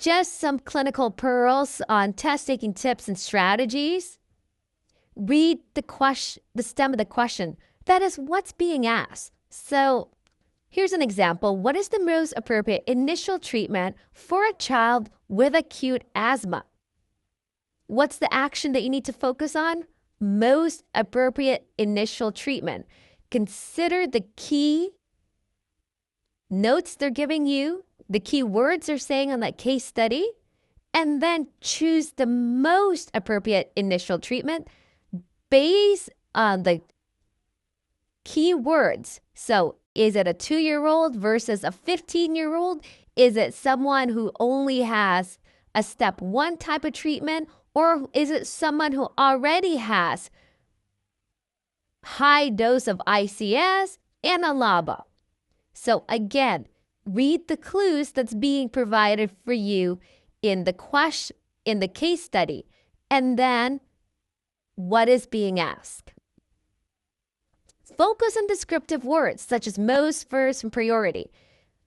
just some clinical pearls on test-taking tips and strategies. Read the stem of the question. That is what's being asked. So here's an example. What is the most appropriate initial treatment for a child with acute asthma? What's the action that you need to focus on? Most appropriate initial treatment. Consider the key notes they're giving you, the key words they're saying on that case study, and then choose the most appropriate initial treatment based on the key words. So is it a 2-year-old versus a 15-year-old? Is it someone who only has a step 1 type of treatment? Or is it someone who already has high dose of ICS and a LABA? So again, read the clues that's being provided for you in the case study, and then what is being asked. Focus on descriptive words such as most, first, and priority.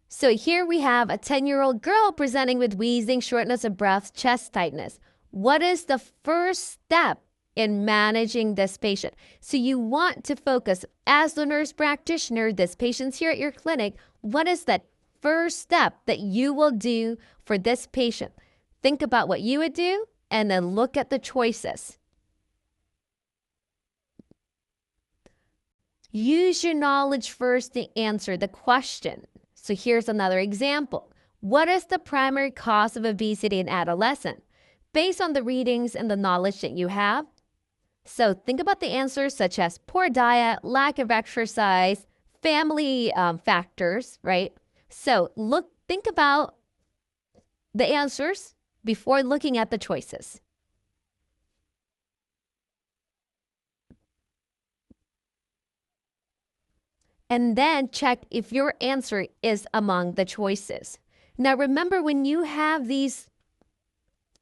So here we have a 10-year-old girl presenting with wheezing, shortness of breath, chest tightness. What is the first step in managing this patient? So you want to focus, as the nurse practitioner, this patient's here at your clinic, what is that first step that you will do for this patient? Think about what you would do and then look at the choices. Use your knowledge first to answer the question. So here's another example. What is the primary cause of obesity in adolescents? Based on the readings and the knowledge that you have. So think about the answers such as poor diet, lack of exercise, family factors, right? So think about the answers before looking at the choices. And then check if your answer is among the choices. Now remember, when you have these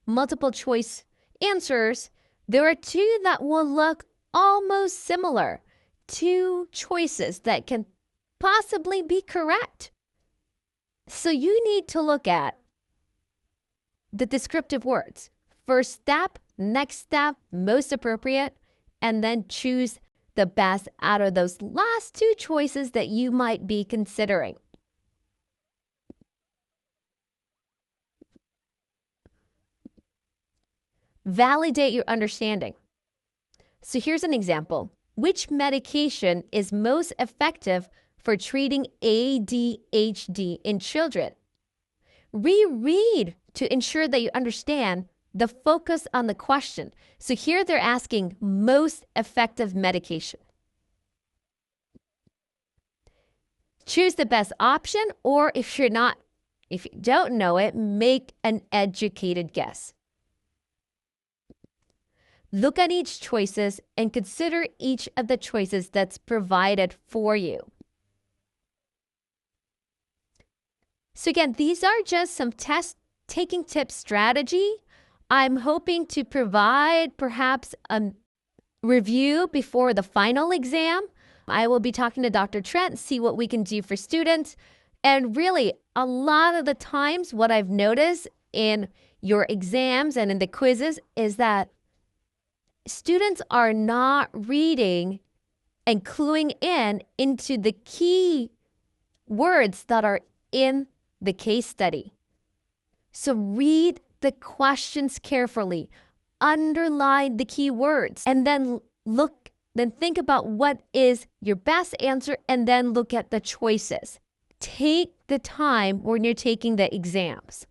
multiple choice answers, there are 2 that will look almost similar. 2 choices that can possibly be correct. So you need to look at the descriptive words. First step, next step, most appropriate, and then choose the best out of those last 2 choices that you might be considering. Validate your understanding. So here's an example. Which medication is most effective for treating ADHD in children? Reread to ensure that you understand the focus on the question. So here they're asking most effective medication. Choose the best option, or if you don't know it, make an educated guess. Look at each choices and consider each of the choices that's provided for you. So again, these are just some test-taking tip strategy. I'm hoping to provide perhaps a review before the final exam. I will be talking to Dr. Trent, see what we can do for students. And really, a lot of the times what I've noticed in your exams and in the quizzes is that students are not reading and cluing into the key words that are in the case study. So read the questions carefully, underline the key words, and then think about what is your best answer, and then look at the choices. Take the time when you're taking the exams.